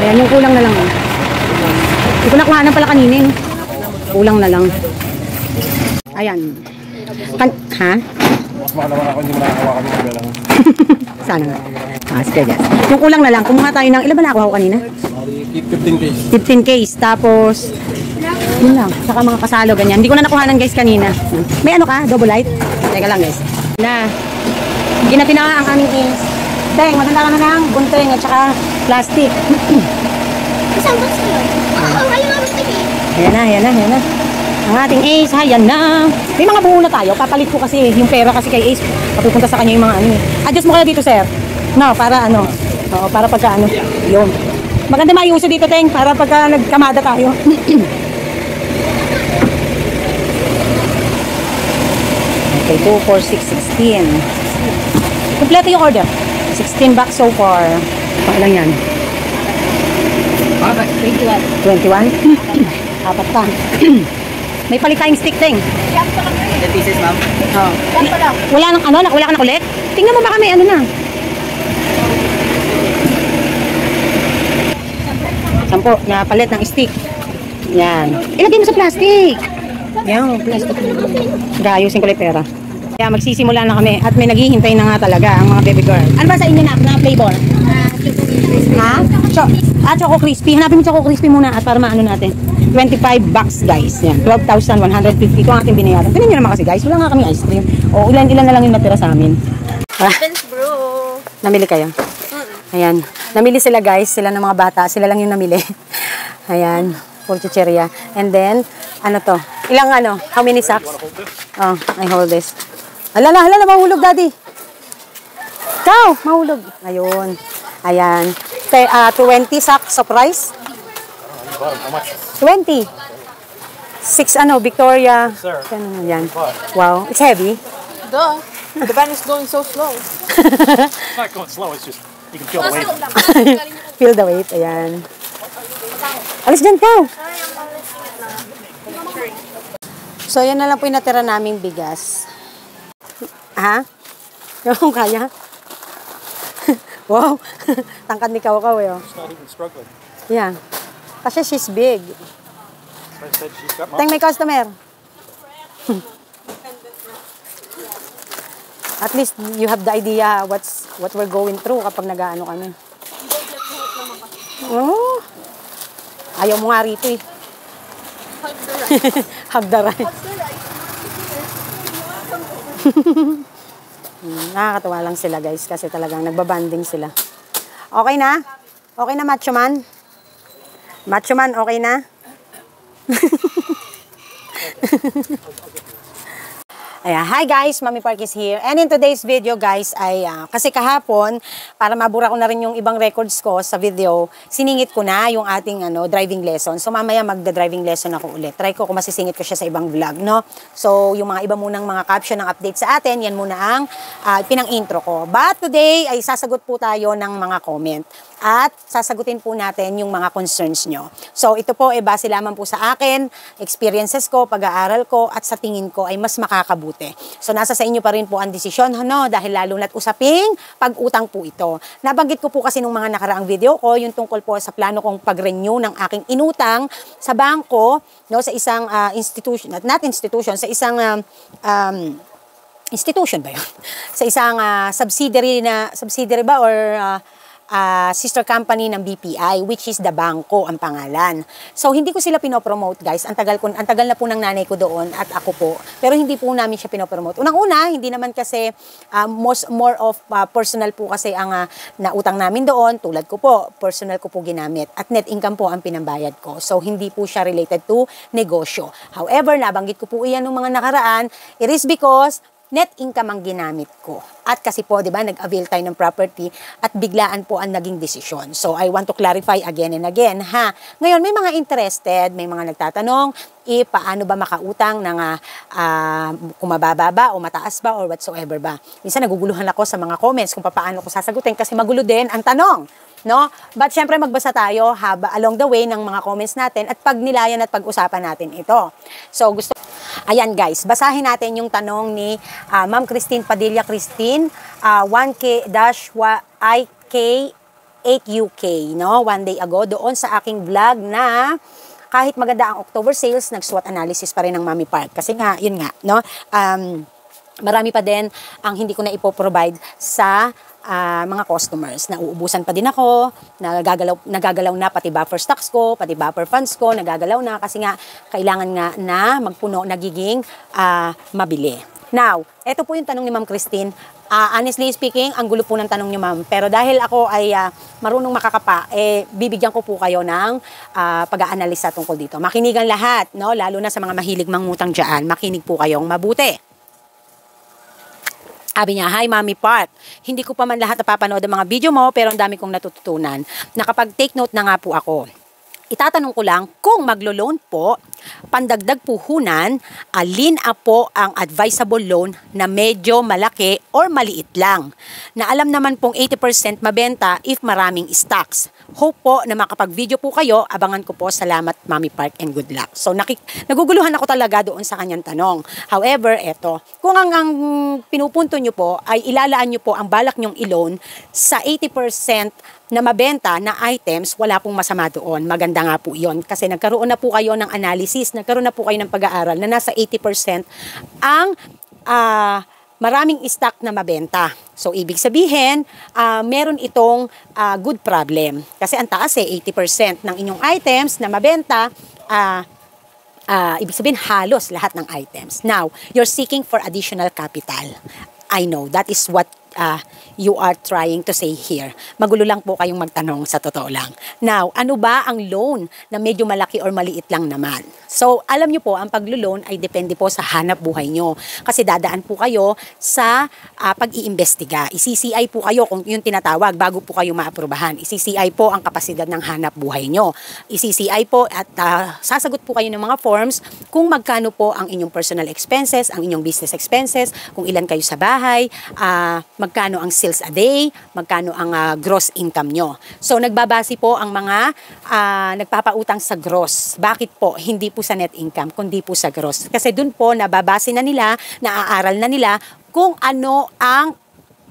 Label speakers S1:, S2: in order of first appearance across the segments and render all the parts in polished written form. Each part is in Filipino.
S1: Ayan, yung kulang na lang. Hindi ko nakuha na pala kaninin. Kulang na lang. Ayan. Ha?
S2: Mas makalaman ako, hindi mo nakakawa kami ng lang.
S1: Sana nga. Sige guys. Yung kulang na lang, kumuha tayo ng, ilan ba nakuha ko kanina?
S2: 15 case.
S1: 15 case. Tapos, yun lang. Saka mga kasalo, ganyan. Hindi ko na nakuha ng guys kanina. May ano ka? Double light? Teka lang guys. Na. Ginatin na ang aming case. Teng, maganda ka na ng bunteng at saka plastic.
S3: Isang box ko yun.
S1: Ayan na, ayan na, ayan na. Ang ating Ace, ayan na. May mga buo na tayo. Papalit ko kasi yung pera kasi kay Ace. Papupunta sa kanya yung mga ano. Adjust mo kaya dito, sir. No, para ano. Oo, para pagka ano. Yun. Maganda maiuso dito, Teng. Para pagka nagkamada tayo. Okay, 2, 4, 6, 16. Kompleto yung order. 16 bucks so far. Paalang yan. 21? Apat pa. May palit tayong stick, Teng.
S3: 10
S4: pieces, ma'am.
S1: Oh. Wala nang ano, wala ka na ulit? Tingnan mo baka may ano na. 10 na palit ng stick. Yan. Ilagay mo sa plastic. Yan, plastic. Gayusin ko lang pera. Kaya magsisimula na kami at may naghihintay na nga talaga ang mga baby girl. Ano ba sa inyo na flavor? Ha? Choco crispy. Hanapin mo choco crispy muna at para maano natin. 25 bucks guys. Yan. 12,150 ito ang ating binayaran. Tignan nyo naman kasi guys. Wala nga kami ice cream. O ilan-ilan na lang yung natira sa amin.
S3: bro.
S1: Namili kayo? Ayan. Namili sila guys. Sila ng mga bata. Sila lang yung namili. Ayan. For chicheria. And then, ano to? Ilang ano? How many sacks? Oh, I hold this. Halala, mahulog daddy. Ikaw, mahulog. Ayun. Ayan. 20 sacks of rice. 20. 6 ano, Victoria.
S2: Sir.
S1: Ayan. Wow, it's heavy.
S3: Duh. The van is going so slow.
S2: It's not going slow, it's just, you can feel the weight.
S1: Feel the weight, ayan. Alis dyan ka. So, yan na lang po yung natira naming bigas. Ha? Yung kaya? Wow. Tangkad ni Kaw-Kaw eh.
S2: She's not even struggling.
S1: Yeah. Kasi she's big.
S2: So I said she's got
S1: Thank my customer. At least you have the idea what we're going through kapag nag-aano kami. Oh. Ayaw mo nga rito eh. Hug the right. Nakakatawa lang sila guys kasi talagang nagbabanding sila. Okay na? Okay na Macho Man? Macho Man, okay na? Ayan, hi guys, Mami Park is here. And in today's video guys ay kasi kahapon para mabura ko na rin yung ibang records ko sa video, siningit ko na yung ating driving lesson. So mamaya magda-driving lesson ako ulit. Try ko kung masisingit ko siya sa ibang vlog, no? So yung mga iba munang mga caption ng update sa atin, yan muna ang pinang intro ko. But today ay sasagot po tayo ng mga comment. At sasagutin po natin yung mga concerns nyo. So ito po ay base lamang po sa akin, experiences ko, pag-aaral ko, at sa tingin ko ay mas makakabuti. So nasa sa inyo pa rin po ang desisyon, dahil lalo na't usaping pag-utang po ito. Nabanggit ko po kasi nung mga nakaraang video ko, yung tungkol po sa plano kong pag-renew ng aking inutang sa bangko, sa isang institution, not institution, sa isang institution ba yun? Sa isang subsidiary ba or sister company ng BPI, which is the Bangko ang pangalan. So hindi ko sila pinopromote guys. Ang tagal na po ng nanay ko doon at ako po. Pero hindi po namin siya pinopromote. Unang-una, hindi naman kasi more of personal po kasi ang nautang namin doon. Tulad ko po, personal ko po ginamit. At net income po ang pinambayad ko. So hindi po siya related to negosyo. However, nabanggit ko po iyan nung mga nakaraan. It is because net income ang ginamit ko. At kasi po, di ba, nag-avail tayo ng property at biglaan po ang naging desisyon. So, I want to clarify again and again, ha? Ngayon, may mga interested, may mga nagtatanong, paano ba makautang ng kung mababa ba o mataas ba or whatsoever ba. Minsan, naguguluhan ako sa mga comments kung paano ko sasagutin kasi magulo din ang tanong. No? But syempre magbasa tayo along the way ng mga comments natin at pagnilayan at pag-usapan natin ito. So ayan guys, basahin natin yung tanong ni Ma'am Christine Padilla Christine, 1K-IK 8 UK, no? One day ago, doon sa aking vlog na kahit maganda ang October sales, nag-SWOT analysis pa rin ng Mommy Park. Kasi nga, yun nga, no? Marami pa din ang hindi ko na ipoprovide sa mga customers. Nauubusan pa din ako, nagagalaw na pati buffer stocks ko, pati buffer funds ko, nagagalaw na kasi nga kailangan nga na magpuno, nagiging mabili. Now, eto po yung tanong ni Ma'am Christine. Honestly speaking, ang gulo po ng tanong ni Ma'am. Pero dahil ako ay marunong makakapa, bibigyan ko po kayo ng pag-aanalisa tungkol dito. Makinigan lahat, no? Lalo na sa mga mahilig mangutang dyan. Makinig po kayong mabuti. Sabi niya, "Hi, Mommy Park. Hindi ko pa man lahat napapanood ang mga video mo, pero ang dami kong natututunan. Nakapag-take note na nga po ako. Itatanong ko lang, kung maglo-loan po, pandagdag puhunan, alin po ang advisable loan na medyo malaki or maliit lang? Na alam naman pong 80% mabenta if maraming stocks. Hope po na makapag-video po kayo. Abangan ko po. Salamat, Mommy Park, and good luck." So, naguguluhan ako talaga doon sa kanyang tanong. However, eto, kung ang pinupunto nyo po ay ilalaan nyo po ang balak nyong i-loan sa 80% na mabenta na items, wala pong masama doon. Maganda nga po yun. Kasi nagkaroon na po kayo ng analysis, nagkaroon na po kayo ng pag-aaral na nasa 80% ang maraming stock na mabenta. So, ibig sabihin, meron itong good problem. Kasi ang taas 80% ng inyong items na mabenta, ibig sabihin halos lahat ng items. Now, you're seeking for additional capital. I know, that is what you are trying to say here. Magulo lang po kayong magtanong sa totoo lang. Now, ano ba ang loan na medyo malaki or maliit lang naman? So, alam nyo po, ang paglo-loan ay depende po sa hanap buhay nyo. Kasi dadaan po kayo sa pag-iimbestiga. I-CCI po kayo kung yung tinatawag bago po kayo maaprubahan. I-CCI po ang kapasidad ng hanap buhay nyo. I-CCI po at sasagot po kayo ng mga forms kung magkano po ang inyong personal expenses, ang inyong business expenses, kung ilan kayo sa bahay, magkano ang sales a day, magkano ang gross income nyo. So, nagbabase po ang mga nagpapautang sa gross. Bakit po? Hindi po sa net income, kundi po sa gross. Kasi dun po, nababase na nila, naaaral na nila kung ano ang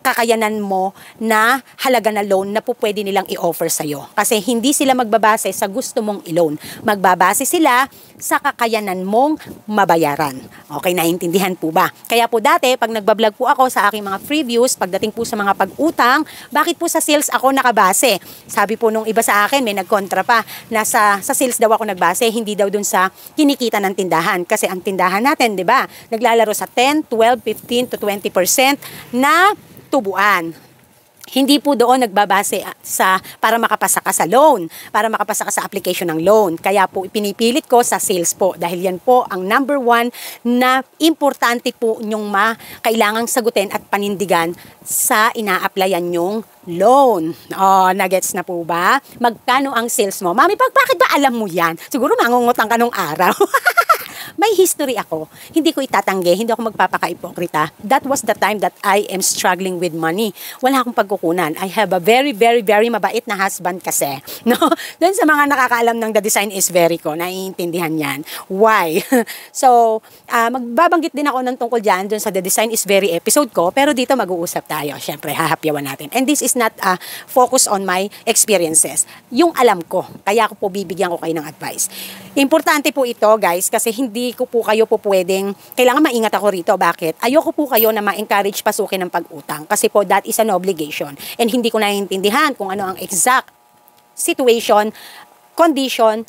S1: kakayanan mo na halaga na loan na po pwede nilang i-offer sa'yo. Kasi hindi sila magbabase sa gusto mong i-loan. Magbabase sila sa kakayanan mong mabayaran. Okay, naiintindihan po ba? Kaya po dati, pag nagbablog po ako sa aking mga previews, pagdating po sa mga pag-utang, bakit po sa sales ako nakabase? Sabi po nung iba sa akin, may nagkontra pa, na sa sales daw ako nagbase, hindi daw dun sa kinikita ng tindahan. Kasi ang tindahan natin, di ba, naglalaro sa 10, 12, 15 to 20% na tubuan. Hindi po doon nagbabase sa para makapasa ka sa loan, para makapasa ka sa application ng loan. Kaya po pinipilit ko sa sales po dahil yan po ang number one na importante po nyong kailangang sagutin at panindigan sa ina-applyan nyong loan. Nagets na po ba? Magkano ang sales mo? Mami, bakit ba alam mo yan? Siguro mangungutang ka nung araw. May history ako. Hindi ko itatanggi, hindi ako magpapaka-ipokrita. That was the time that I am struggling with money. Wala akong pagkukunan. I have a very, very, very mabait na husband kasi. No? Doon sa mga nakakaalam ng The Design is Very ko, naiintindihan yan. Why? So, magbabanggit din ako ng tungkol dyan, doon sa The Design is Very episode ko, pero dito mag-uusap tayo. Siyempre, hahapyawan natin. And this is not focus on my experiences. Yung alam ko, kaya ako po bibigyan ko kayo ng advice. Importante po ito, guys, kasi hindi ko po kayo po pwedeng, kailangan maingat ako rito. Bakit? Ayoko po kayo na ma-encourage pasukin ng pag-utang. Kasi po, that is an obligation. And hindi ko naiintindihan kung ano ang exact situation, condition,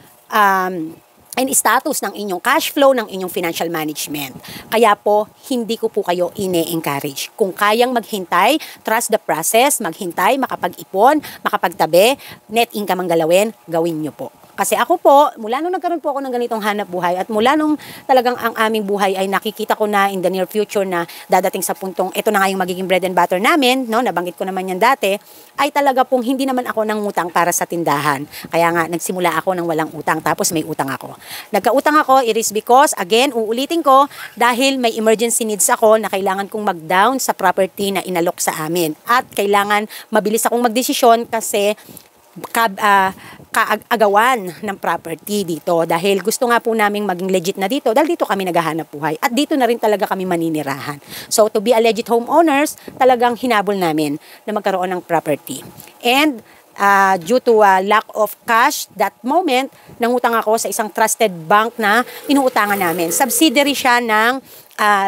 S1: and status ng inyong cash flow, ng inyong financial management. Kaya po, hindi ko po kayo ine-encourage. Kung kayang maghintay, trust the process, maghintay, makapag-ipon, makapagtabi, net income ang galawin, gawin nyo po. Kasi ako po, mula nung nagkaroon po ako ng ganitong hanap buhay at mula nung talagang ang aming buhay ay nakikita ko na in the near future na dadating sa puntong ito na nga yung magiging bread and butter namin, no? Nabanggit ko naman yan dati, ay talaga pong hindi naman ako nangutang para sa tindahan. Kaya nga, nagsimula ako ng walang utang tapos may utang ako. Nagkautang ako, it is because, again, uulitin ko, dahil may emergency needs ako na kailangan kong mag-down sa property na inalok sa amin. At kailangan mabilis akong magdesisyon kasi kaagawan ng property dito dahil gusto nga po naming maging legit na dito dahil dito kami naghahanap buhay at dito na rin talaga kami maninirahan. So to be a legit homeowners, talagang hinabol namin na magkaroon ng property. And due to lack of cash that moment, nangutang ako sa isang trusted bank na inuutangan namin. Subsidiary siya ng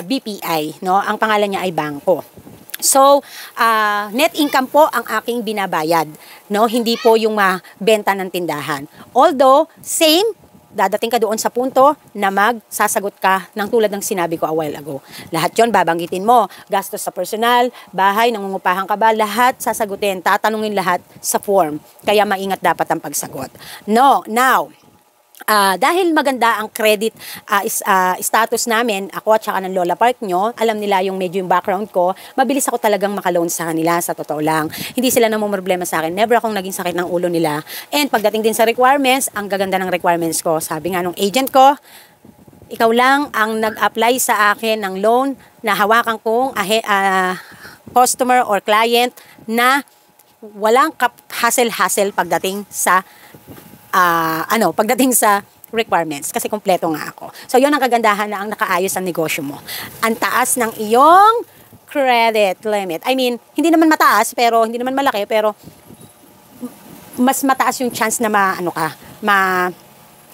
S1: BPI, no? Ang pangalan niya ay Bangko. So, net income po ang aking binabayad, no? Hindi po yung benta ng tindahan. Although, same, dadating ka doon sa punto na magsasagot ka ng tulad ng sinabi ko a while ago. Lahat yon babanggitin mo. Gastos sa personal, bahay, nangungupahan ka ba, lahat sasagutin. Tatanungin lahat sa form. Kaya maingat dapat ang pagsagot. No, now, dahil maganda ang credit status namin, ako at saka ng Lola Park nyo, alam nila yung medyo yung background ko, mabilis ako talagang makaloan sa kanila, sa totoo lang. Hindi sila namang problema sa akin. Never akong naging sakit ng ulo nila. And pagdating din sa requirements, ang gaganda ng requirements ko. Sabi nga nung agent ko, ikaw lang ang nag-apply sa akin ng loan na hawakan kong customer or client na walang hassle-hassle pagdating sa pagdating sa requirements, kasi kompleto nga ako. So, yun ang kagandahan na ang nakaayos ang negosyo mo. Ang taas ng iyong credit limit. I mean, hindi naman mataas, pero hindi naman malaki, pero mas mataas yung chance na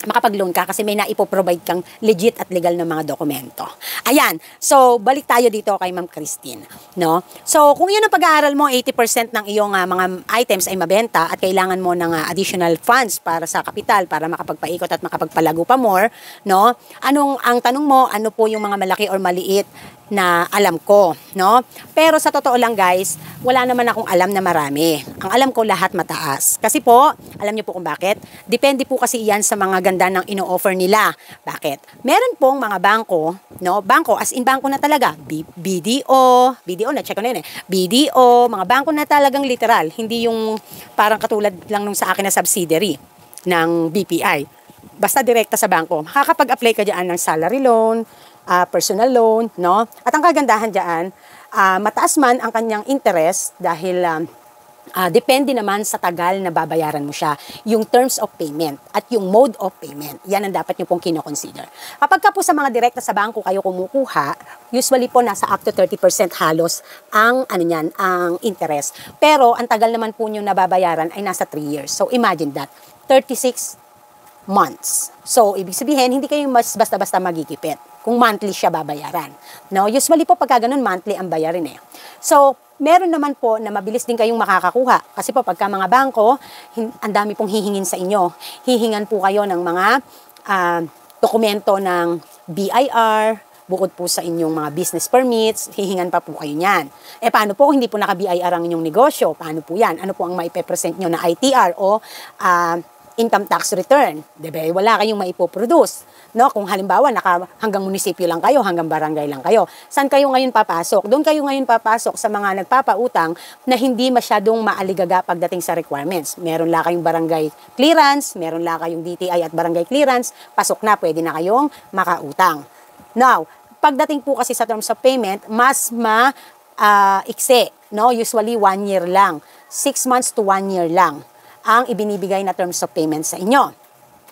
S1: makapag-loan ka kasi may naipoprovide kang legit at legal na mga dokumento. Ayan. So, balik tayo dito kay Ma'am Christine. No? So, kung yun ang pag-aaral mo, 80% ng iyong mga items ay mabenta at kailangan mo ng additional funds para sa kapital, para makapagpaikot at makapagpalago pa more, no? Ang tanong mo, ano po yung mga malaki or maliit na alam ko, no? Pero sa totoo lang guys, wala naman akong alam na marami. Ang alam ko lahat mataas. Kasi po, alam niyo po kung bakit? Depende po kasi iyan sa mga ganda ng ino-offer nila. Bakit? Meron pong mga bangko, no? Bangko, as in bangko na talaga. BDO na, check ko na yun eh. BDO, mga bangko na talagang literal. Hindi yung parang katulad lang nung sa akin na subsidiary ng BPI. Basta direkta sa bangko. Makakapag-apply ka dyan ng salary loan, personal loan, no? At ang kagandahan dyan, mataas man ang kanyang interest dahil depende naman sa tagal na babayaran mo siya. Yung terms of payment at yung mode of payment, yan ang dapat nyo pong kino-consider. Kapag ka po sa mga direkta sa bangko kayo kumukuha, usually po nasa up to 30% halos ang ang interest. Pero ang tagal naman po nyo nababayaran ay nasa 3 years. So imagine that, 36 months. So, ibig sabihin, hindi kayo mas basta-basta magigipit kung monthly siya babayaran. No? Usually po, pagka ganun, monthly ang bayarin eh. So, meron naman po na mabilis din kayong makakakuha. Kasi po, pagka mga bangko, ang dami pong hihingin sa inyo. Hihingan po kayo ng mga dokumento ng BIR, bukod po sa inyong mga business permits, hihingan pa po kayo niyan. Eh, paano po kung hindi po naka-BIR ang inyong negosyo? Paano po yan? Ano po ang maipe-present nyo na ITR o income tax return? Diba? Wala kayong maipoproduce. No? Kung halimbawa, hanggang munisipyo lang kayo, hanggang barangay lang kayo. Saan kayo ngayon papasok? Doon kayo ngayon papasok sa mga nagpapautang na hindi masyadong maaligaga pagdating sa requirements. Meron lang kayong barangay clearance, meron lang kayong DTI at barangay clearance, pasok na, pwede na kayong makautang. Now, pagdating po kasi sa terms of payment, mas ikse. No? Usually 1 year lang. 6 months to 1 year lang ang ibinibigay na terms of payment sa inyo.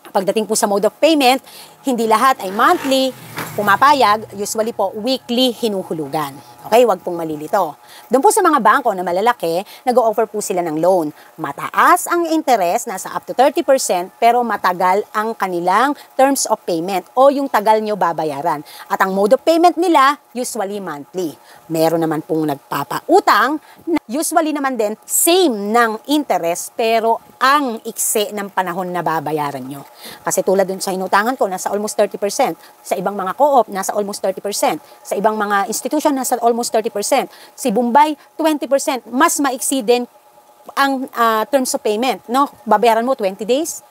S1: Pagdating po sa mode of payment, hindi lahat ay monthly, pumapayag, usually po weekly hinuhulugan. Okay, wag pong malilito. Doon po sa mga bangko na malalaki, nag-o-offer po sila ng loan. Mataas ang interest, nasa up to 30%, pero matagal ang kanilang terms of payment o yung tagal nyo babayaran. At ang mode of payment nila, usually monthly. Meron naman pong nagpapautang, usually naman din, same ng interest, pero ang ikse ng panahon na babayaran nyo. Kasi tulad dun sa inutangan ko, nasa almost 30%. Sa ibang mga co-op, nasa almost 30%. Sa ibang mga institution, nasa almost 30%. Si Bombay, 20%. Mas maiksi din ang terms of payment. No? Babayaran mo 20 days.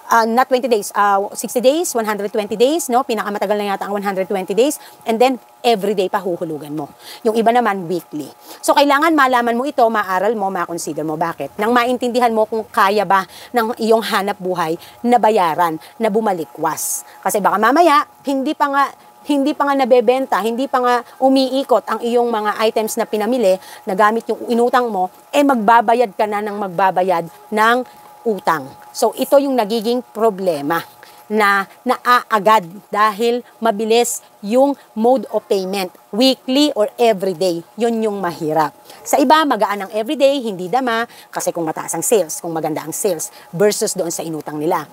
S1: Not 20 days, 60 days, 120 days, no? Pinakamatagal na yata ang 120 days, and then everyday pa huhulugan mo. Yung iba naman weekly. So kailangan malaman mo ito, maaral mo, ma-consider mo. Bakit? Nang maintindihan mo kung kaya ba ng iyong hanap buhay na bayaran, na bumalikwas. Kasi baka mamaya, hindi pa nga nabebenta, hindi pa nga umiikot ang iyong mga items na pinamili, na gamit yung inutang mo, magbabayad ka na ng magbabayad ng utang. So, ito yung nagiging problema. na naaagad dahil mabilis yung mode of payment, weekly or everyday. Yun yung mahirap. Sa iba, magaan ang everyday, hindi dama, kasi kung mataas ang sales, kung maganda ang sales, versus doon sa inutang nila.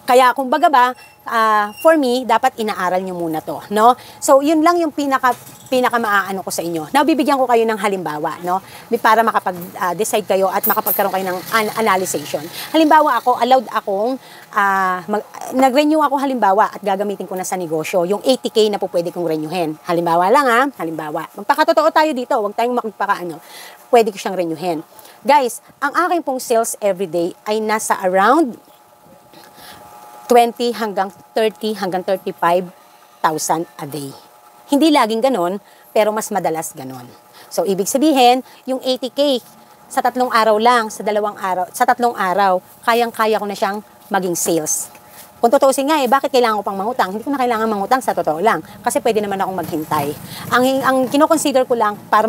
S1: Kaya kung baga ba, for me, dapat inaaral nyo muna to, no? So, yun lang yung pinaka maaano ko sa inyo. Now, bibigyan ko kayo ng halimbawa, no? Para makapag-decide kayo at makapagkaroon kayo ng analyzation. Halimbawa ako, allowed akong, nag-renew ako halimbawa at gagamitin ko na sa negosyo, yung 80K na po pwede kong renewin. Halimbawa lang halimbawa. Magpakatotoo tayo dito, huwag tayong magpakaano. Pwede ko siyang renewin. Guys, ang aking pong sales everyday ay nasa around 20 hanggang 30 hanggang 35,000 a day. Hindi laging ganon, pero mas madalas ganon. So, ibig sabihin, yung 80K sa 3 araw lang, sa 2 araw, sa 3 araw, kayang-kaya ko na siyang maging sales. Kung tutuusin nga bakit kailangan ko pang mangutang? Hindi ko na kailangan mangutang sa totoo lang. Kasi pwede naman akong maghintay. Ang kino-consider ko lang para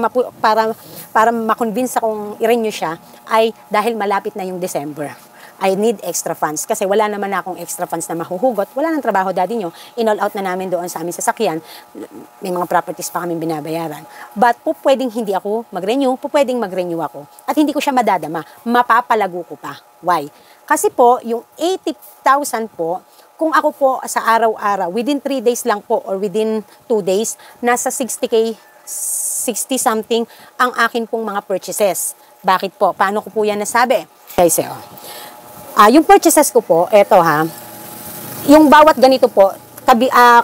S1: ma-convince akong i-renew siya ay dahil malapit na yung December. I need extra funds kasi wala naman akong extra funds na mahuhugot. Wala nang trabaho, daddy nyo. In-all out na namin doon sa aming sasakyan. May mga properties pa kami binabayaran. But pwedeng hindi ako mag-renew, pwedeng mag-renew ako. At hindi ko siya madadama. Mapapalago ko pa. Why? Kasi po, yung 80,000 po, kung ako po sa araw-araw, within 3 days lang po or within 2 days, nasa 60K, 60 something ang akin pong mga purchases. Bakit po? Paano ko po yan nasabi? Guys, yung purchases ko po, eto yung bawat ganito po,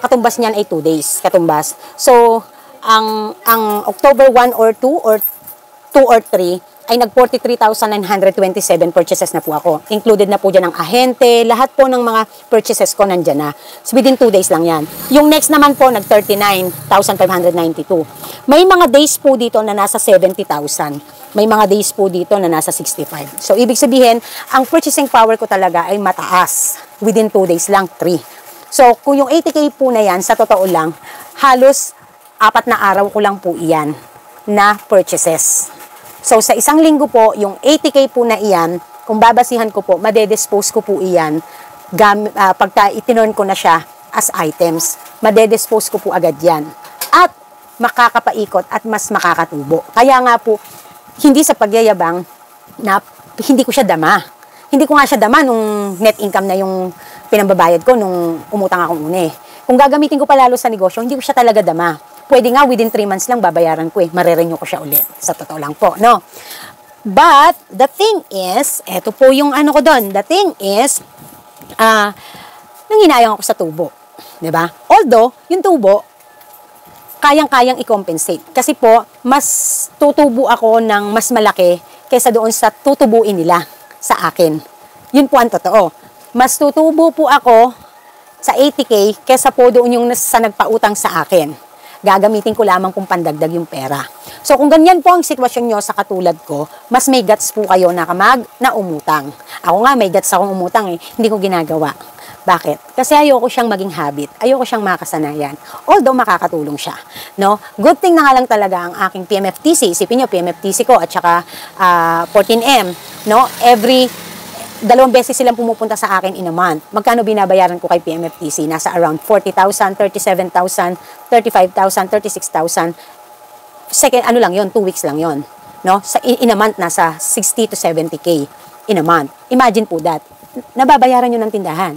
S1: katumbas niyan ay 2 days, katumbas. So, ang October 1 or 2 or 2 or 3 ay nag 43,927 purchases na po ako. Included na po dyan ang ahente, lahat po ng mga purchases ko nandyan na. So, within 2 days lang yan. Yung next naman po, nag 39,592. May mga days po dito na nasa 70,000. May mga days po dito na nasa 65. So, ibig sabihin, ang purchasing power ko talaga ay mataas. Within 2 days lang, 3. So, kung yung 80K po na yan, sa totoo lang, halos 4 na araw ko lang po iyan na purchases. So, sa isang linggo po, yung 80K po na iyan, kung babasihan ko po, madedispose ko po iyan, pagka itinurn ko na siya as items, madedispose ko po agad yan. At makakapaikot at mas makakatubo. Kaya nga po, hindi sa pagyayabang na hindi ko siya dama. Hindi ko nga siya dama nung net income na yung pinambabayad ko nung umutang akong una. Kung gagamitin ko pa lalo sa negosyo, hindi ko siya talaga dama. Pwede nga within 3 months lang babayaran ko Marerenew ko siya ulit. Sa totoo lang po, no? But, the thing is, eto po yung ano ko doon. The thing is, nanginayang ako sa tubo. Diba? Although, yung tubo, kayang-kayang i-compensate. Kasi po, mas tutubo ako ng mas malaki kaysa doon sa tutubuin nila sa akin. Yun po ang totoo. Mas tutubo po ako sa 80K kaysa po doon yung sa nagpautang sa akin. Gagamitin ko lamang kung pandagdag yung pera. So kung ganyan po ang sitwasyon nyo sa katulad ko, mas may guts po kayo na umutang. Ako nga, may guts akong umutang hindi ko ginagawa. Bakit? Kasi ayoko siyang maging habit. Ayoko siyang makasanayan. Although makakatulong siya. No? Good thing na nga lang talaga ang aking PMFTC. Isipin nyo, PMFTC ko at saka 14M. No? Every 2 beses silang pumupunta sa akin in a month. Magkano binabayaran ko kay PMFTC? Nasa around 40,000, 37,000, 35,000, 36,000. Second, ano lang yon, 2 weeks lang yon. No? In a month, nasa 60 to 70K in a month. Imagine po that. Nababayaran nyo ng tindahan.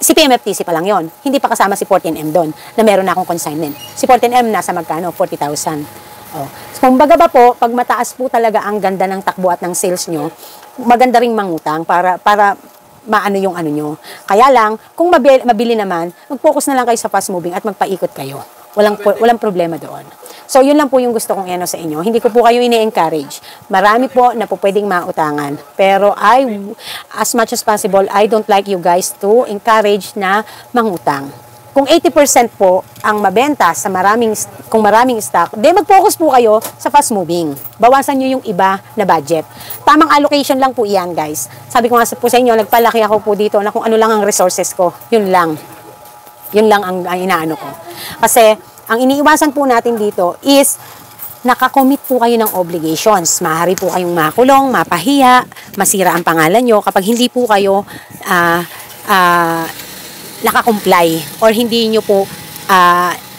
S1: Si PMFTC pa lang yon. Hindi pa kasama si 14M doon na meron na akong consignment. Si 14M nasa magkano? 40,000. Oh. So, kumbaga ba po, pag mataas po talaga ang ganda ng takbo at ng sales nyo, maganda ring mangutang para maano yung ano nyo. Kaya lang, kung mabili naman, mag-focus na lang kayo sa fast moving at magpaikot kayo. Walang problema doon. So, yun lang po yung gusto kong sa inyo. Hindi ko po kayo ini-encourage. Marami po na po pwedeng mautangan. Pero as much as possible, I don't like you guys to encourage na mangutang. Kung 80% po ang mabenta sa kung maraming stock, mag-focus po kayo sa fast moving. Bawasan nyo yung iba na budget. Tamang allocation lang po iyan, guys. Sabi ko nga po sa inyo, nagpalaki ako po dito na kung ano lang ang resources ko, yun lang. Yun lang ang inaano ko. Kasi, ang iniiwasan po natin dito is nakakommit po kayo ng obligations. Maaari po kayong makulong, mapahiya, masira ang pangalan nyo kapag hindi po kayo nakakomply or hindi nyo po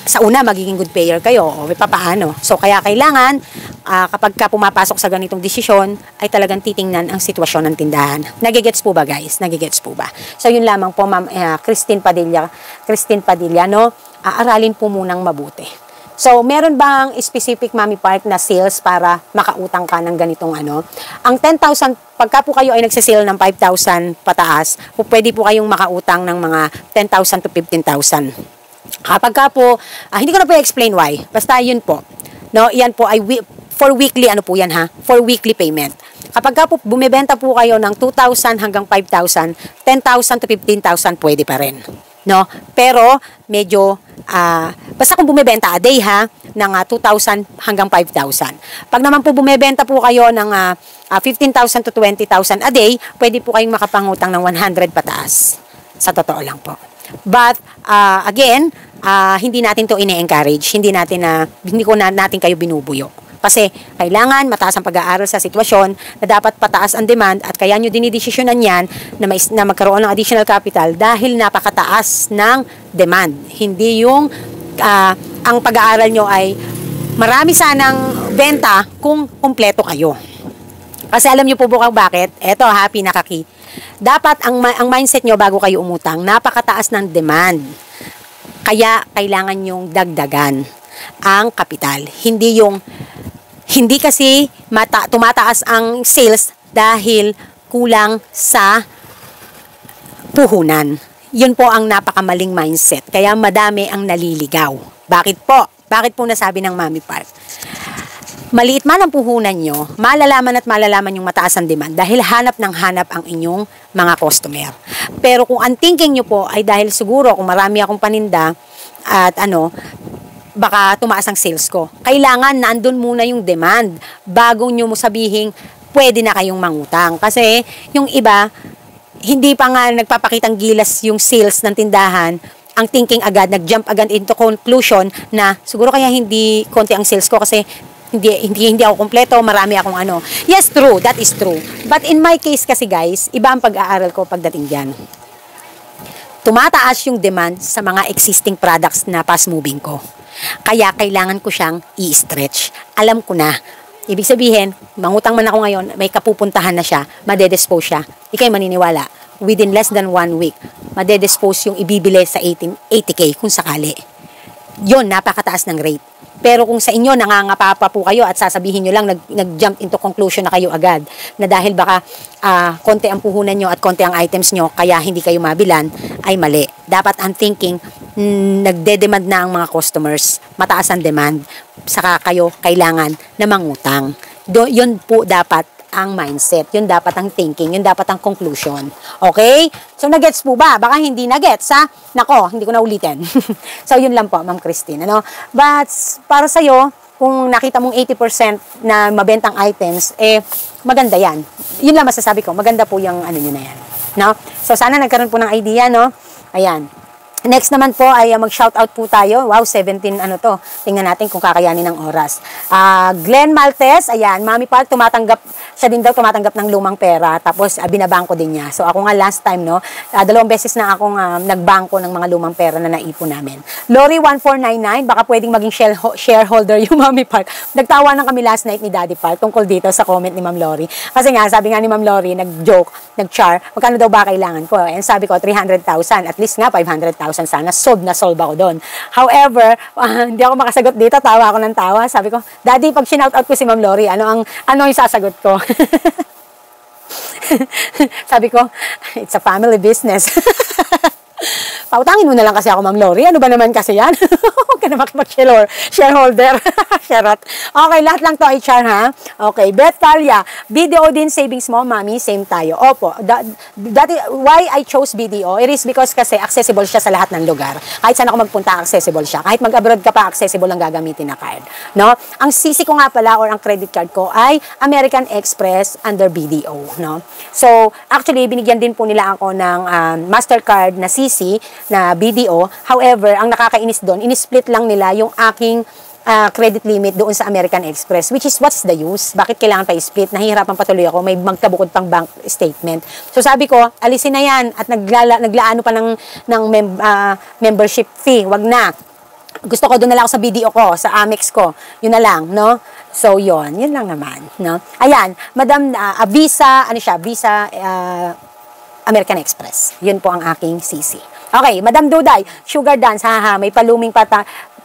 S1: sa una magiging good payer kayo o papaano. So kaya kailangan kapag ka pumapasok sa ganitong desisyon ay talagang titingnan ang sitwasyon ng tindahan. Nagigets po ba guys? Nagigets po ba? So yun lamang po Ma'am Christine Padilla, no? Aralin po munang mabuti. So, meron bang specific Mami Park na sales para makautang ka ng ganitong ano? Ang 10,000, pagka po kayo ay nagsisale ng 5,000 pataas, pwede po kayong makautang ng mga 10,000 to 15,000. Kapag ka po, hindi ko na po i-explain why. Basta yun po. No, yan po ay for weekly, ano po yan ha? For weekly payment. Kapag ka po bumibenta po kayo ng 2,000 hanggang 5,000, 10,000 to 15,000 pwede pa rin. No? Pero medyo basta kung bumebenta a day ha ng 2,000 hanggang 5,000. Pag naman po bumebenta po kayo ng 15,000 to 20,000 a day, pwede po kayong makapangutang ng 100 pataas. Sa totoo lang po. But again, hindi natin to ine-encourage. Hindi natin kayo binubuyo. Kasi kailangan mataas ang pag-aaral sa sitwasyon na dapat pataas ang demand at kaya nyo dinidesisyonan yan na magkaroon ng additional capital dahil napakataas ng demand. Hindi yung ang pag-aaral nyo ay marami sanang benta kung kumpleto kayo. Kasi alam nyo po bukang bakit? Eto ha, pinakaki. Dapat ang mindset nyo bago kayo umutang, napakataas ng demand. Kaya kailangan nyong dagdagan ang kapital. Hindi kasi tumataas ang sales dahil kulang sa puhunan. Yun po ang napakamaling mindset. Kaya madami ang naliligaw. Bakit po? Bakit po nasabi ng Mami Park? Maliit man ang puhunan nyo, malalaman yung mataas ang demand dahil hanap ng hanap ang inyong mga customer. Pero kung ang thinking nyo po ay dahil siguro kung marami akong paninda at baka tumaas ang sales ko. Kailangan nandun muna yung demand bago nyo mo sabihin pwede na kayong mangutang. Kasi yung iba, hindi pa nga nagpapakitang gilas yung sales ng tindahan, ang thinking agad, nag-jump agad into conclusion na siguro kaya hindi konti ang sales ko kasi hindi ako kompleto, marami akong ano. Yes, true, that is true. But in my case kasi guys, iba ang pag-aaral ko pagdating diyan. Tumataas yung demand sa mga existing products na fast moving ko. Kaya kailangan ko siyang i-stretch. Alam ko na. Ibig sabihin, mangutang man ako ngayon, may kapupuntahan na siya, madedispose siya. Ikay maniniwala, within less than 1 week, madedispose yung ibibili sa 80K kung sakali. Yun, napakataas ng rate. Pero kung sa inyo, nangangapa pa po kayo at sasabihin nyo lang, nag-jump into conclusion na kayo agad, na dahil baka konti ang puhunan nyo at konti ang items nyo, kaya hindi kayo mabilan, ay mali. Dapat ang thinking, nagde-demand na ang mga customers, mataas ang demand, saka kayo kailangan na mangutang. Yun po dapat ang mindset, yun dapat ang thinking, yun dapat ang conclusion. Okay? So, nagets po ba? Baka hindi nagets, ha? Nako, hindi ko na ulitin. So, yun lang po, Ma'am Christine. But, para sa'yo, kung nakita mong 80% na mabentang items, maganda yan. Yun lang masasabi ko, maganda po yung ano nyo na yan. No? So, sana nagkaroon po ng idea, no? Ayan. Next naman po ay mag-shoutout po tayo. Wow, 17 to. Tingnan natin kung kakayanin ng oras. Glenn Maltez, ayan, Mami Park, siya din daw tumatanggap ng lumang pera. Tapos, binabangko din niya. So, ako nga last time, 2 beses na akong nagbangko ng mga lumang pera na naipon namin. Lori 1499, baka pwedeng maging shareholder yung Mami Park. Nagtawa na kami last night ni Daddy Park tungkol dito sa comment ni Ma'am Lori. Kasi nga, sabi nga ni Ma'am Lori, nag-joke, nag-char, magkano daw ba kailangan ko? And sabi ko, 300,000. At least nga, 500,000 sana. Solve ako doon. However, hindi ako makasagot dito. Tawa ako ng tawa. Sabi ko, Daddy, pag shoutout ko si Ma'am Lori, ano yung sasagot ko? Sabi ko, it's a family business. Pautangin mo na lang kasi ako, Ma'am Lori. Ano ba naman kasi yan? Huwag ka na makipag-shareholder. Charot. Okay, lahat lang to HR, ha? Okay, Beth Talia. BDO din, savings mo, Mami. Same tayo. Opo. Why I chose BDO? It is because kasi accessible siya sa lahat ng lugar. Kahit saan ako magpunta, accessible siya. Kahit mag-abroad ka pa, accessible ang gagamitin na card. No? Ang CC ko nga pala or ang credit card ko ay American Express under BDO. No? So, actually, binigyan din po nila ako ng Mastercard na CC na BDO. However, ang nakakainis doon, in-split lang nila yung aking credit limit doon sa American Express, which is what's the use? Bakit kailangan pa i-split? Nahihirapan patuloy ako, may magkabukod pang bank statement. So sabi ko, alisin na yan at naglaano pa ng membership fee, wag na. Gusto ko doon na lang ako sa BDO ko, sa Amex ko. Yun na lang, no? So yun lang naman, no? Ayan, Madam Visa, Visa American Express. Yun po ang aking CC. Okay, Madam Duday, Sugar Dance, haha, may paluming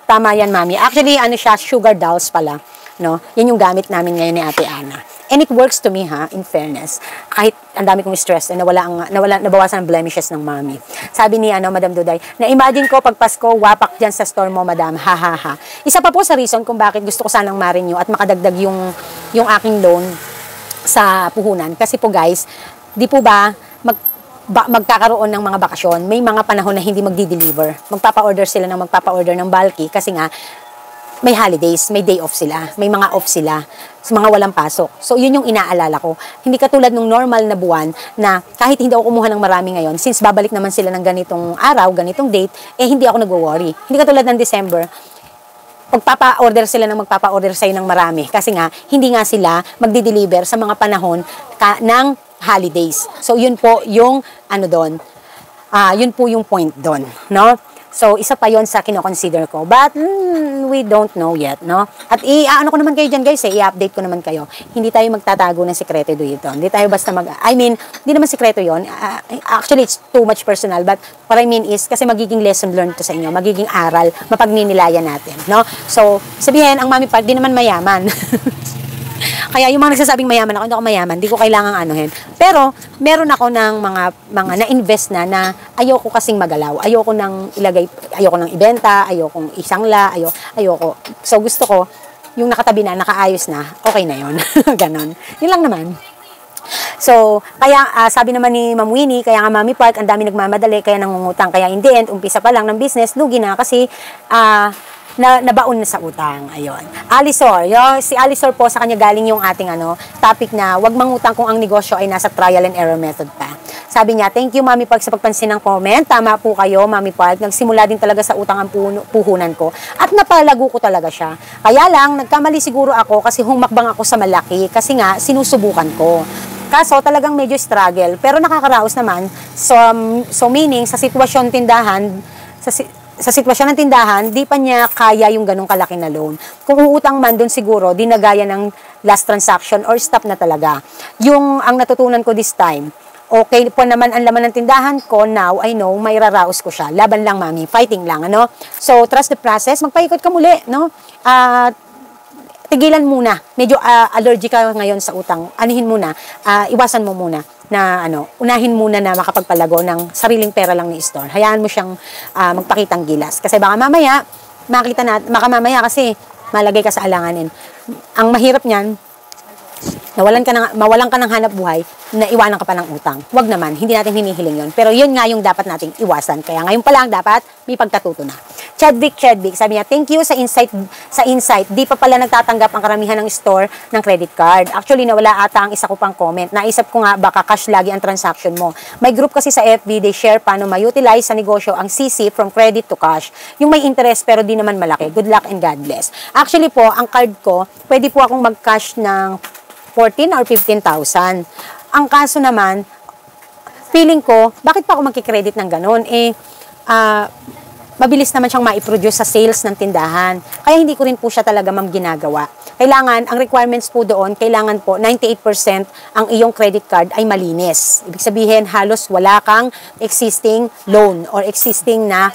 S1: tama yan, Mami. Actually, Sugar Dolls pala, no? Yan yung gamit namin ngayon ni Ate Ana. And it works to me, in fairness. Kahit ang dami kong stress, nabawasan ang blemishes ng Mami. Sabi ni, Madam Duday, na-imagine ko pag Pasko, wapak dyan sa store mo, Madam, ha. Isa pa po sa reason kung bakit gusto ko sanang ma-renew at makadagdag yung aking loan sa puhunan. Kasi po guys, di po ba, magkakaroon ng mga bakasyon, may mga panahon na hindi magdi-deliver. Magpapa-order sila ng bulky kasi nga may holidays, may day off sila, may mga off sila, mga walang pasok. So yun yung inaalala ko. Hindi katulad nung normal na buwan na kahit hindi ako kumuha ng marami ngayon, since babalik naman sila ng ganitong araw, ganitong date, hindi ako nagwo-worry. Hindi katulad ng December, magpapa-order sa'yo ng marami kasi nga hindi nga sila magdi-deliver sa mga panahon ng holidays. So yun po yung doon. Yun po yung point doon, no? So isa pa yon sa kino-consider ko. But we don't know yet, no? At ko naman kayo diyan, guys, i-update ko naman kayo. Hindi tayo magtatago ng sekreto dito. Hindi tayo basta hindi naman sekreto yon. Actually, it's too much personal, but what I mean is kasi magiging lesson learned to sa inyo, magiging aral, mapagninilayan natin, no? So, sabihin ang Mami Park di naman mayaman. Kaya yung mga nagsasabing mayaman ako, hindi ako mayaman, hindi ko kailangang anuhin. Pero, meron ako ng mga na-invest na ayoko kasing magalaw. Ayoko nang ibenta, ayoko isangla, ayoko. So, gusto ko, yung nakatabi na, nakaayos na, okay na yun. Ganon. Yun lang naman. So, kaya sabi naman ni Ma'am Winnie, kaya nga Mami Park, ang dami nagmamadali, kaya nangungutang. Kaya in the end, umpisa pa lang ng business, lugi na kasi, nabaon na sa utang. Ayun. Alisor. Si Alisor po, sa kanya galing yung ating topic na wag mangutang kung ang negosyo ay nasa trial and error method pa. Sabi niya, thank you Mami Park sa pagpansin ng comment. Tama po kayo, Mami Park. Nagsimula din talaga sa utang ang puhunan ko. At napalago ko talaga siya. Kaya lang, nagkamali siguro ako kasi humakbang ako sa malaki. Kasi nga, sinusubukan ko. Kaso talagang medyo struggle. Pero nakakaraos naman. So meaning, sa sitwasyon ng tindahan, di pa niya kaya yung ganong kalaki na loan. Kung uutang man doon siguro, di na gaya ng last transaction or stop na talaga. Yung ang natutunan ko this time, okay po naman ang laman ng tindahan ko, now I know, may raraos ko siya. Laban lang, Mami, fighting lang, So, trust the process, magpaikot ka muli, tigilan muna. Medyo allergic ka ngayon sa utang. Anihin muna, iwasan mo muna na unahin muna na makapagpalago ng sariling pera lang ni store. Hayaan mo siyang magpakitang gilas. Kasi baka mamaya, mamaya kasi malagay ka sa alanganin. Ang mahirap niyan, mawalan ka ng hanap buhay, na iwanan ka pa ng utang. Wag naman, hindi natin hinihiling yun. Pero yun nga yung dapat nating iwasan. Kaya ngayon pa lang dapat may pagkatuto na. Chadwick, sabi niya, thank you sa insight. Di pa pala nagtatanggap ang karamihan ng store ng credit card. Actually, nawala ata ang isa ko pang comment. Naisip ko nga, baka cash lagi ang transaction mo. May group kasi sa FB, they share paano ma-utilize sa negosyo ang CC from credit to cash. Yung may interest pero di naman malaki. Good luck and God bless. Actually po, ang card ko, pwede po akong mag-cash ng 14 or 15,000. Ang kaso naman, feeling ko, bakit pa ako magkikredit ng ganun? Mabilis naman siyang ma-produce sa sales ng tindahan. Kaya hindi ko rin po siya talaga ginagawa. Kailangan, ang requirements po doon, kailangan po 98% ang iyong credit card ay malinis. Ibig sabihin, halos wala kang existing loan or existing na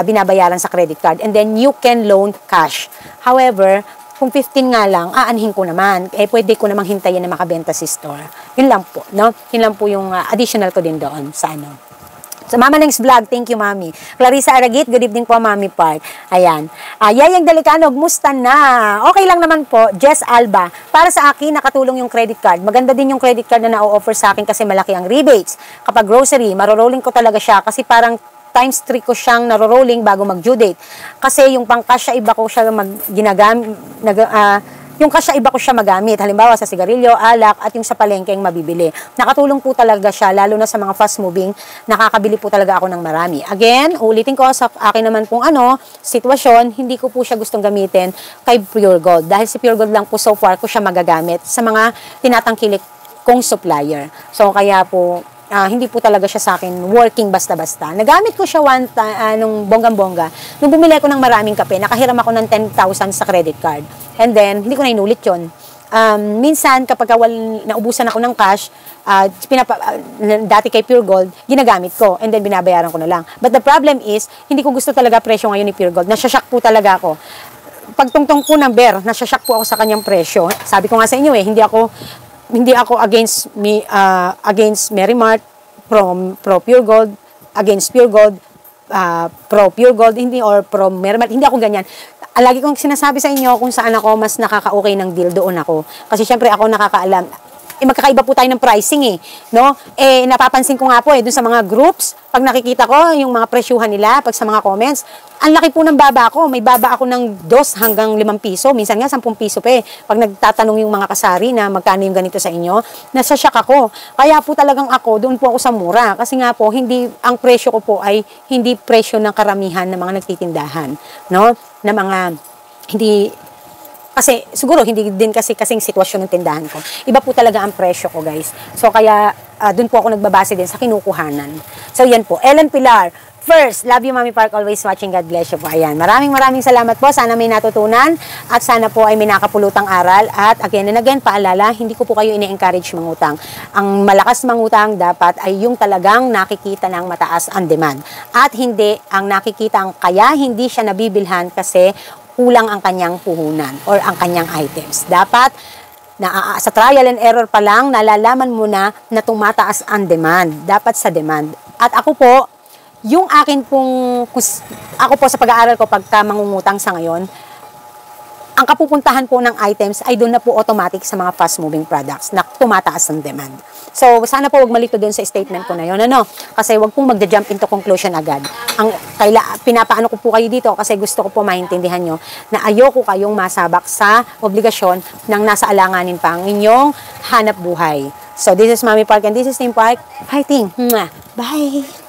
S1: binabayaran sa credit card. And then, you can loan cash. However, kung 15 nga lang, aanhin ko naman. Pwede ko namang hintayin na makabenta si store. Yun lang po, no? Yun lang po yung additional ko din doon sa So, Mama Neng's Vlog, thank you, Mami. Clarissa Aragit, good evening po, Mami Park. Ayan. Yayang Delicano, musta na? Okay lang naman po. Jess Alba, para sa akin, nakatulong yung credit card. Maganda din yung credit card na na-offer sa akin kasi malaki ang rebates. Kapag grocery, marorolling ko talaga siya kasi parang times 3 ko siyang narorolling bago mag-due date. Kasi yung pang-cash, iba ko siya yung kasya iba ko siya magamit. Halimbawa sa sigarilyo, alak, at yung sa palengkeng mabibili. Nakatulong po talaga siya, lalo na sa mga fast moving, nakakabili po talaga ako ng marami. Again, ulitin ko sa akin naman pong sitwasyon, hindi ko po siya gustong gamitin kay Pure Gold. Dahil si Pure Gold lang po so far ko siya magagamit sa mga tinatangkilik kong supplier. So kaya po, hindi po talaga siya sa akin working basta-basta. Nagamit ko siya nung bonggang-bongga. Nung bumili ko ng maraming kape, nakahiram ako ng 10,000 sa credit card. And then, hindi ko na inulit yun. Minsan, kapag naubusan ako ng cash, dati kay Pure Gold, ginagamit ko. And then, binabayaran ko na lang. But the problem is, hindi ko gusto talaga presyo ngayon ni Pure Gold. Nasyashock po talaga ako. Pagtungtong po ng bear, nasyashock po ako sa kanyang presyo. Sabi ko nga sa inyo hindi ako against Merimart, pro Pure Gold, against Pure Gold, pro Pure Gold, or pro Merimart, hindi ako ganyan. Lagi kong sinasabi sa inyo kung saan ako mas nakaka-okay ng deal, doon ako. Kasi syempre ako nakakaalam. Magkakaiba po tayo ng pricing no? Napapansin ko nga po dun sa mga groups, pag nakikita ko yung mga presyuhan nila, pag sa mga comments, ang laki po ng baba ko. May baba ako ng 2 hanggang 5 piso. Minsan nga 10 piso pa Pag nagtatanong yung mga kasari na magkano yung ganito sa inyo, nasa-shock ako. Kaya po talagang doon po ako sa mura. Kasi nga po, ang presyo ko po ay hindi presyo ng karamihan ng mga nagtitindahan, no? Na mga kasi siguro hindi din kasing sitwasyon ng tindahan ko. Iba po talaga ang presyo ko, guys. So kaya doon po ako nagbabase din sa kinukuhanan. So yan po. Ellen Pilar. First, love you Mami Park, always watching. God bless you po. Ayan. Maraming salamat po. Sana may natutunan at sana po ay may nakapulutang aral. At again and again, paalala, hindi ko po kayo ini-encourage mangutang. Ang malakas mangutang dapat ay yung talagang nakikita ng mataas ang demand. At hindi ang nakikita kaya hindi siya nabibilhan kasi kulang ang kanyang puhunan or ang kanyang items. Dapat, sa trial and error pa lang, nalalaman mo na tumataas ang demand. Dapat sa demand. At ako po sa pag-aaral ko pagka mangungutang sa ngayon, ang kapupuntahan po ng items ay doon na po automatic sa mga fast-moving products na tumataas ang demand. So, sana po wag malito doon sa statement ko na yun, Kasi wag pong magja-jump into conclusion agad. Pinapaano ko po kayo dito kasi gusto ko po maintindihan nyo na ayoko kayong masabak sa obligasyon ng nasa alanganin pa ang inyong hanap buhay. So, this is Mami Park and this is Team Park. Fighting! Bye!